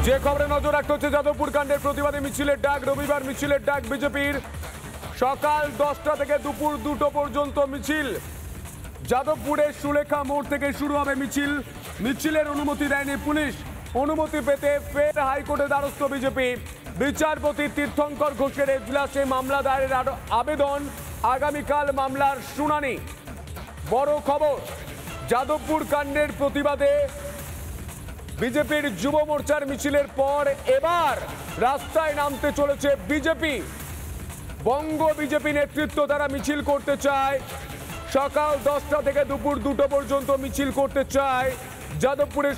যে খবরে নজর রাখতে হচ্ছে, যাদবপুর কাণ্ডের প্রতিবাদে মিছিলের ডাক। রবিবার মিছিলের ডাক বিজেপির। সকাল 10টা থেকে দুপুর 2টো পর্যন্ত মিছিল। যাদবপুরের সুলেখা মোড় থেকে শুরু হবে মিছিল। মিছিলের অনুমতি দেয়নি পুলিশ। অনুমতি পেতে ফের হাইকোর্টে দ্বারস্থ বিজেপি। বিচারপতি তীর্থঙ্কর ঘোষের এজলাসে মামলা দায়েরের আবেদন। আগামীকাল মামলার শুনানি। বড় খবর, যাদবপুর কাণ্ডের প্রতিবাদে বিজেপির যুব মোর্চার মিছিলের পর এবার রাস্তায় নামতে চলেছে বিজেপি। বঙ্গ বিজেপি নেতৃত্ব তারা মিছিল করতে চায়। সকাল 10টা থেকে দুপুর 2টো পর্যন্ত মিছিল করতে চায়। যাদবপুরের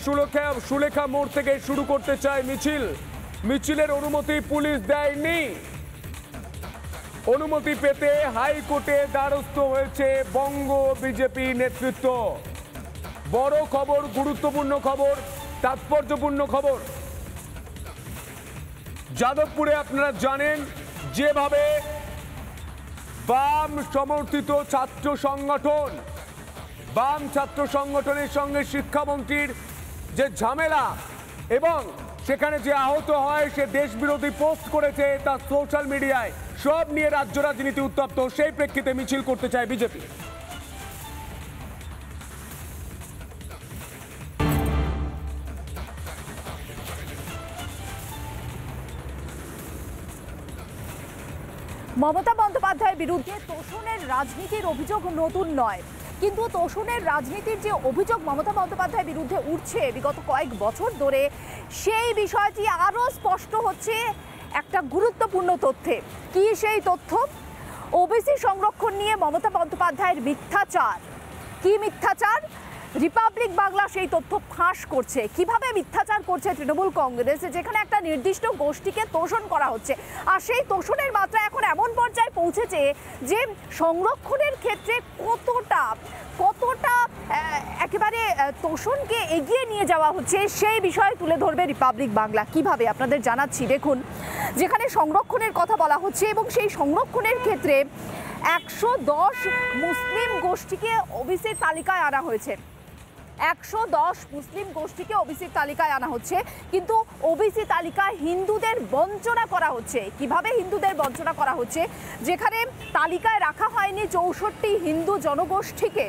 সুলেখা মোড় থেকে শুরু করতে চায় মিছিল। মিছিলের অনুমতি পুলিশ দেয়নি। অনুমতি পেতে হাইকোর্টে দ্বারস্থ হয়েছে বঙ্গ বিজেপি নেতৃত্ব। বড় খবর, গুরুত্বপূর্ণ খবর, তাৎপর্যপূর্ণ খবর। যাদবপুরে আপনারা জানেন যেভাবে বাম সমর্থিত ছাত্র সংগঠন, বাম ছাত্র সংগঠনের সঙ্গে শিক্ষামন্ত্রীর যে ঝামেলা এবং সেখানে যে আহত হয়, সে দেশবিরোধী পোস্ট করেছে তার সোশ্যাল মিডিয়ায়, সব নিয়ে রাজ্য রাজনীতি উত্তপ্ত। সেই প্রেক্ষিতে মিছিল করতে চায় বিজেপি। মমতা বন্দ্যোপাধ্যায়ের বিরুদ্ধে তোষণের রাজনীতির অভিযোগ নতুন নয়, কিন্তু তোষণের রাজনীতির যে অভিযোগ মমতা বন্দ্যোপাধ্যায়ের বিরুদ্ধে উঠছে বিগত কয়েক বছর ধরে, সেই বিষয়টি আরও স্পষ্ট হচ্ছে একটা গুরুত্বপূর্ণ তথ্যে। কি সেই তথ্য? ওবিসি সংরক্ষণ নিয়ে মমতা বন্দ্যোপাধ্যায়ের মিথ্যাচার। কি মিথ্যাচার? রিপাবলিক বাংলা সেই তথ্য ফাঁস করছে। কিভাবে মিথ্যাচার করছে তৃণমূল কংগ্রেস, যেখানে একটা নির্দিষ্ট গোষ্ঠীকে তোষণ করা হচ্ছে। আর সেই তোষণের মাত্রা এখন এমন পর্যায়ে পৌঁছেছে যে সংরক্ষণের ক্ষেত্রে কতটা একেবারে তোষণকে এগিয়ে নিয়ে যাওয়া হচ্ছে, সেই বিষয়ে তুলে ধরবে রিপাবলিক বাংলা। কিভাবে আপনাদের জানাচ্ছি, দেখুন। যেখানে সংরক্ষণের কথা বলা হচ্ছে এবং সেই সংরক্ষণের ক্ষেত্রে 110 মুসলিম গোষ্ঠীকে ওবিসির তালিকায় আনা হয়েছে। 110 মুসলিম গোষ্ঠীকে ওবিসির তালিকায় আনা হচ্ছে, কিন্তু ওবিসি তালিকায় হিন্দুদের বঞ্চনা করা হচ্ছে। কিভাবে হিন্দুদের বঞ্চনা করা হচ্ছে? যেখানে তালিকায় রাখা হয়নি 64 হিন্দু জনগোষ্ঠীকে।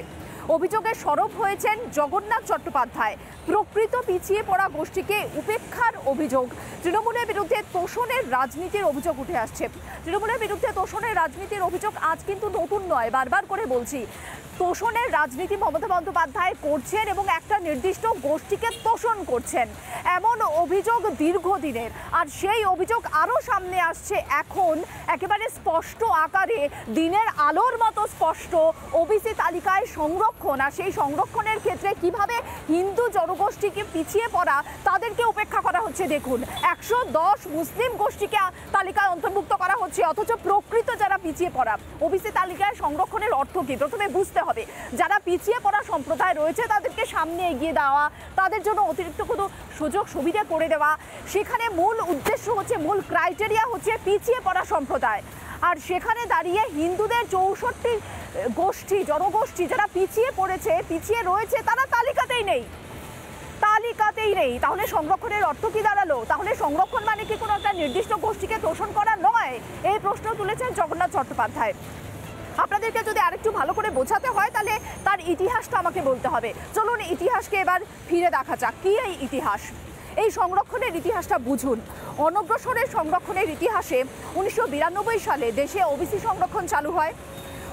অভিযোগে সরব হয়েছেন জগন্নাথ চট্টোপাধ্যায়। প্রকৃত পিছিয়ে পড়া গোষ্ঠীকে উপেক্ষার অভিযোগ। তৃণমূলের বিরুদ্ধে তোষণের রাজনীতির অভিযোগ উঠে আসছে। তৃণমূলের বিরুদ্ধে তোষণের রাজনীতির অভিযোগ আজ কিন্তু নতুন নয়, বারবার করে বলছি। তোষণের রাজনীতি মমতা বন্দ্যোপাধ্যায় করছেন এবং একটা নির্দিষ্ট গোষ্ঠীকে তোষণ করছেন, এমন অভিযোগ দীর্ঘদিনের। আর সেই অভিযোগ আরও সামনে আসছে এখন একেবারে স্পষ্ট আকারে, দিনের আলোর মতো স্পষ্ট। ওবিসি তালিকায় সংরক্ষণ, আর সেই সংরক্ষণের ক্ষেত্রে কিভাবে হিন্দু জনগোষ্ঠীকে পিছিয়ে পড়া তাদেরকে উপেক্ষা করা হচ্ছে। দেখুন, 110 মুসলিম গোষ্ঠীকে তালিকায় অন্তর্ভুক্ত করা হচ্ছে, অথচ প্রকৃত যারা পিছিয়ে পড়া, ওবিসি তালিকায় সংরক্ষণের অর্থ কি প্রথমে বুঝতে হবে। যারা পিছিয়ে পড়া সম্প্রদায় রয়েছে তাদেরকে সামনে এগিয়ে দেওয়া, তাদের জন্য অতিরিক্ত কোনো সুযোগ সুবিধা করে দেওয়া। সেখানে মূল উদ্দেশ্য হচ্ছে, মূল ক্রাইটেরিয়া হচ্ছে পিছিয়ে পড়া সম্প্রদায়। আর সেখানে দাঁড়িয়ে হিন্দুদের 64 গোষ্ঠী, জনগোষ্ঠী যারা পিছিয়ে পড়েছে, পিছিয়ে রয়েছে, তারা তালিকাতেই নেই। তাহলে সংরক্ষণের অর্থ কি দাঁড়ালো? তাহলে সংরক্ষণ মানে কি কোনো একটা নির্দিষ্ট গোষ্ঠীকে তোষণ করা নয়? এই প্রশ্ন তুলেছেন জগন্নাথ চট্টোপাধ্যায়। আপনাদেরকে যদি আরেকটু ভালো করে বোঝাতে হয়, তাহলে তার ইতিহাসটা আমাকে বলতে হবে। চলুন ইতিহাসকে এবার ফিরে দেখা যাক। কি এই ইতিহাস? এই সংরক্ষণের ইতিহাসটা বুঝুন। অনগ্রসরের সংরক্ষণের ইতিহাসে 1992 সালে দেশে ওবিসি সংরক্ষণ চালু হয়।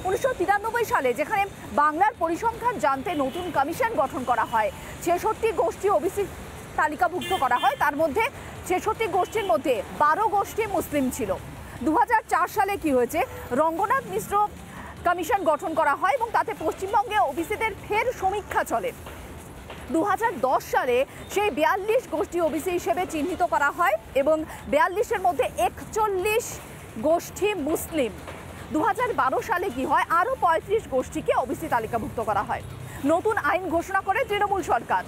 1993 সালে যেখানে বাংলার পরিসংখ্যান জানতে নতুন কমিশন গঠন করা হয়, 66 গোষ্ঠী ওবিসি তালিকাভুক্ত করা হয়। তার মধ্যে 66 গোষ্ঠীর মধ্যে 12 গোষ্ঠী মুসলিম ছিল। 2004 সালে কি হয়েছে? রঙ্গনাথ মিশ্র কমিশন গঠন করা হয় এবং তাতে পশ্চিমবঙ্গে ওবিসিদের ফের সমীক্ষা চলে। 2010 সালে সেই 42 গোষ্ঠী ওবিসি হিসেবে চিহ্নিত করা হয় এবং 42-এর মধ্যে 41 গোষ্ঠী মুসলিম। 2012 সালে কি হয়? আরও 35 গোষ্ঠীকে ওবিসি তালিকাভুক্ত করা হয়। নতুন আইন ঘোষণা করে তৃণমূল সরকার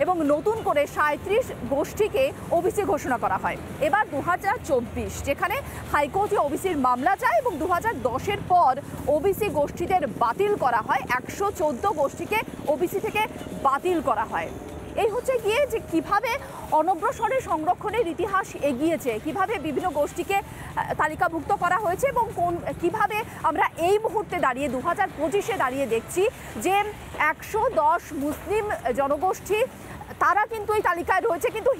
এবং নতুন করে 37 গোষ্ঠীকে ওবিসি ঘোষণা করা হয়। এবার 2024, যেখানে হাইকোর্টে ওবিসির মামলা যায় এবং 2010-এর পর ওবিসি গোষ্ঠীদের বাতিল করা হয়। 114 গোষ্ঠীকে ওবিসি থেকে বাতিল করা হয়। এই হচ্ছে গিয়ে যে কিভাবে অনগ্রসরে সংরক্ষণের ইতিহাস এগিয়েছে, কিভাবে বিভিন্ন গোষ্ঠীকে তালিকাভুক্ত করা হয়েছে এবং কিভাবে আমরা এই মুহূর্তে দাঁড়িয়ে 2025-এ দাঁড়িয়ে দেখছি যে 110 মুসলিম জনগোষ্ঠী তারা কিন্তু এই তালিকায় রয়েছে, কিন্তু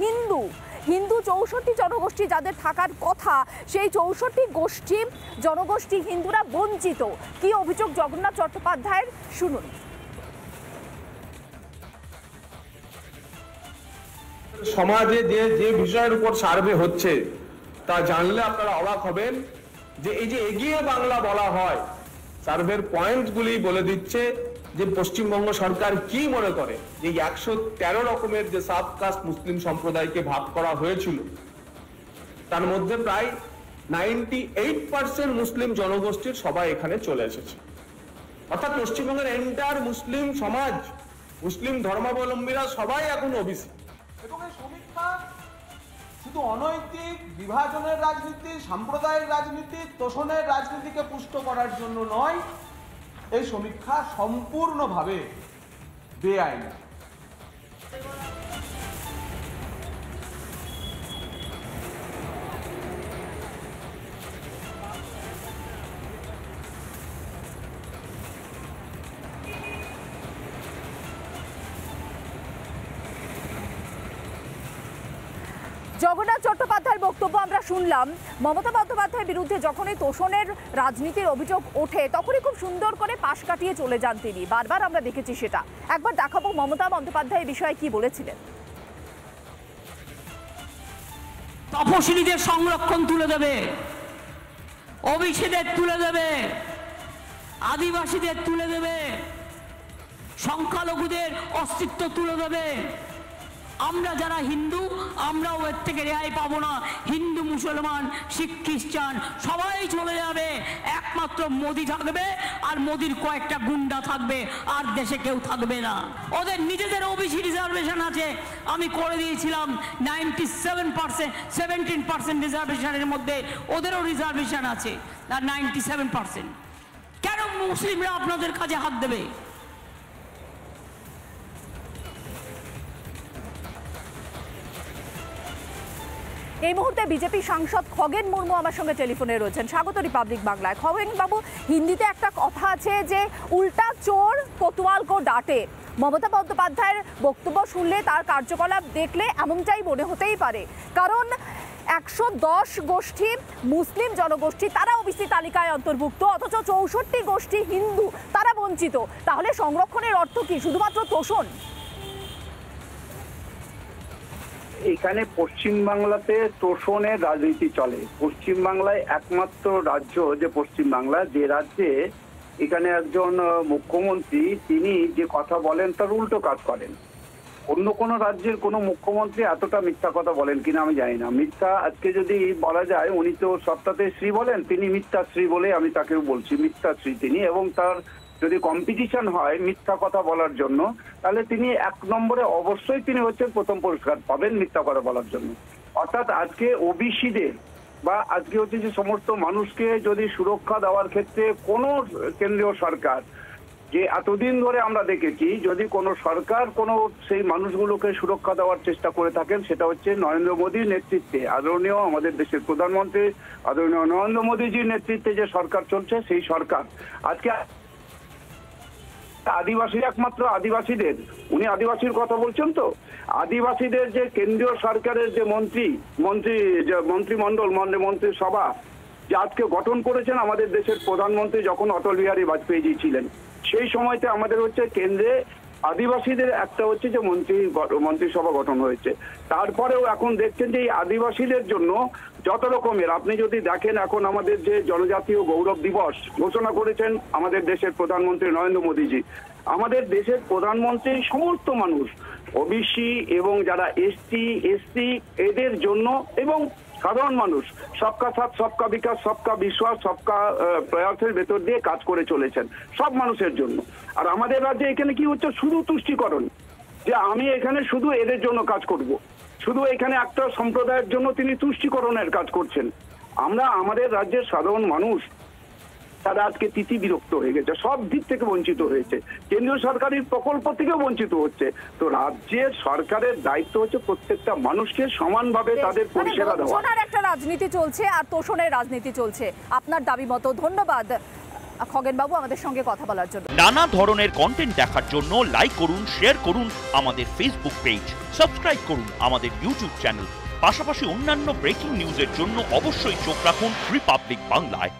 হিন্দু 64 জনগোষ্ঠী যাদের থাকার কথা, সেই 64 জনগোষ্ঠী হিন্দুরা বঞ্চিত। কি অভিযোগ জগন্নাথ চট্টোপাধ্যায়ের, শুনুন। সমাজে যে বিষয়ের উপর সার্ভে হচ্ছে তা জানলে আপনারা অবাক হবেন যে এই যে এগিয়ে বাংলা বলা হয়, সার্ভের পয়েন্টগুলি বলে দিচ্ছে যে পশ্চিমবঙ্গ সরকার কি মনে করে যে 113 রকমের যে সাবকাস্ট মুসলিম সম্প্রদায়কে ভাগ করা হয়েছিল তার মধ্যে প্রায় 98% মুসলিম জনগোষ্ঠীর সবাই এখানে চলে এসেছে। অর্থাৎ পশ্চিমবঙ্গের এন্টার মুসলিম সমাজ, মুসলিম ধর্মাবলম্বীরা সবাই এখন ওবিসি। এবং এই সমীক্ষা শুধু অনৈতিক বিভাজনের রাজনীতি, সাম্প্রদায়িক রাজনীতি, তোষণের রাজনীতিকে পুষ্ট করার জন্য নয়, এই সমীক্ষা সম্পূর্ণভাবে বেআইনি। জগন্নাথ চট্টোপাধ্যায়ের বক্তব্য আমরা শুনলাম। মমতা বন্দ্যোপাধ্যায়ের বিরুদ্ধে যখনই তোষণের রাজনীতির অভিযোগ ওঠে তখনই খুব সুন্দর করে পাশ কাটিয়ে চলে যান তিনি, বারবার আমরা দেখেছি সেটা। একবার দেখাবো মমতা বন্দ্যোপাধ্যায় এই বিষয়ে কি বলেছিলেন। তপশিলীদের সংরক্ষণ তুলে দেবে, ওবিসিদের তুলে দেবে, আদিবাসীদের তুলে দেবে, সংখ্যালঘুদের অস্তিত্ব তুলে দেবে। আমরা যারা হিন্দু আমরাও এর থেকে রেহাই পাবো না। হিন্দু, মুসলমান, শিখ, খ্রিস্টান সবাই চলে যাবে, একমাত্র মোদি থাকবে আর মোদির কয়েকটা গুন্ডা থাকবে, আর দেশে কেউ থাকবে না। ওদের নিজেদের ওবিসি রিজার্ভেশন আছে, আমি করে দিয়েছিলাম 17% রিজার্ভেশনের মধ্যে ওদেরও রিজার্ভেশন আছে, আর 97%। কেন মুসলিমরা আপনাদের কাছে হাত দেবে? এই মুহূর্তে বিজেপি সাংসদ খগেন মুর্মু আমার সঙ্গে টেলিফোনে রয়েছেন। স্বাগত রিপাবলিক বাংলায়। খগেন বাবু, হিন্দিতে একটা কথা আছে যে উল্টা চোর কোতোয়াল কো ডাঁটে। মমতা বন্দ্যোপাধ্যায়ের বক্তব্য শুনলে, তার কার্যকলাপ দেখলে এমনটাই মনে হতেই পারে, কারণ 110 গোষ্ঠী মুসলিম জনগোষ্ঠী তারা ওবিসি তালিকায় অন্তর্ভুক্ত, অথচ 64 গোষ্ঠী হিন্দু তারা বঞ্চিত। তাহলে সংরক্ষণের অর্থ কি? শুধুমাত্র তোষণ? এখানে পশ্চিমবাংলাতে তোষণের রাজনীতি চলে। পশ্চিমবাংলায় একমাত্র রাজ্য যে পশ্চিমবাংলা, যে রাজ্যে এখানে একজন মুখ্যমন্ত্রী তিনি যে কথা বলেন তার উল্টো কাজ করেন। অন্য কোনো রাজ্যের কোনো মুখ্যমন্ত্রী এতটা মিথ্যা কথা বলেন কিনা আমি জানি না। মিথ্যা আজকে যদি বলা যায়, উনি তো সপ্তাহে শ্রী বলেন, তিনি মিথ্যাশ্রী বলে আমি তাকেও বলছি, মিথ্যাশ্রী তিনি। এবং তার যদি কম্পিটিশন হয় মিথ্যা কথা বলার জন্য, তাহলে তিনি 1 নম্বরে অবশ্যই তিনি হচ্ছেন প্রথম পুরস্কার পাবেন মিথ্যা কথা বলার জন্য। অর্থাৎ আজকে ওবিসিদের বা আজকে হচ্ছে যে সমস্ত মানুষকে যদি সুরক্ষা দেওয়ার ক্ষেত্রে কোনো কেন্দ্রীয় সরকার, যে এতদিন ধরে আমরা দেখেছি যদি কোনো সরকার কোনো সেই মানুষগুলোকে সুরক্ষা দেওয়ার চেষ্টা করে থাকেন, সেটা হচ্ছে নরেন্দ্র মোদীর নেতৃত্বে, আদরণীয় আমাদের দেশের প্রধানমন্ত্রী আদরণীয় নরেন্দ্র মোদীজির নেতৃত্বে যে সরকার চলছে, সেই সরকার আজকে আদিবাসী, একমাত্র আদিবাসীদের, উনি আদিবাসীর কথা বলছেন তো, আদিবাসীদের যে কেন্দ্রীয় সরকারের যে মন্ত্রিমণ্ডল মন্ত্রিসভা যে আজকে গঠন করেছেন আমাদের দেশের প্রধানমন্ত্রী যখন অটল বিহারী বাজপেয়ীজি ছিলেন, সেই সময়তে আমাদের হচ্ছে কেন্দ্রে আদিবাসীদের একটা হচ্ছে যে মন্ত্রিসভা গঠন হয়েছে। তারপরেও এখন দেখছেন যে এই আদিবাসীদের জন্য যত রকমের, আপনি যদি দেখেন এখন আমাদের যে জনজাতীয় গৌরব দিবস ঘোষণা করেছেন আমাদের দেশের প্রধানমন্ত্রী নরেন্দ্র মোদীজি, আমাদের দেশের প্রধানমন্ত্রী সমস্ত মানুষ ওবিসি এবং যারা এসটি এদের জন্য এবং সাধারণ মানুষ সবকা সাথ সবকা বিকাশ সবকা বিশ্বাস সবকা প্রয়াসের ভেতর দিয়ে কাজ করে চলেছেন সব মানুষের জন্য। আর আমাদের রাজ্যে এখানে কি হচ্ছে, শুধু তুষ্টিকরণ, যে আমি এখানে শুধু এদের জন্য কাজ করব, শুধু এখানে একটা সম্প্রদায়ের জন্য তিনি তুষ্টিকরণের কাজ করছেন। আমরা আমাদের রাজ্যের সাধারণ মানুষ তারা আজকে তিথি বিরক্ত হয়ে গেছে, সব দিক থেকে বঞ্চিত হয়েছে, কেন্দ্রীয় সরকারের প্রকল্প থেকেও বঞ্চিত হচ্ছে। তো রাজ্যের সরকারের দায়িত্ব হচ্ছে প্রত্যেকটা মানুষকে সমানভাবে তাদের পরিষেবা দেওয়া। বঞ্চনার একটা রাজনীতি চলছে আর তোষণের রাজনীতি চলছে, আপনার দাবি মতো। ধন্যবাদ খগেন বাবু আমাদের সঙ্গে কথা বলার জন্য। নানা ধরনের কন্টেন্ট দেখার জন্য লাইক করুন, শেয়ার করুন আমাদের ফেসবুক পেজ, সাবস্ক্রাইব করুন আমাদের ইউটিউব চ্যানেল। পাশাপাশি অন্যান্য ব্রেকিং নিউজের জন্য অবশ্যই চোখ রাখুন রিপাবলিক বাংলায়।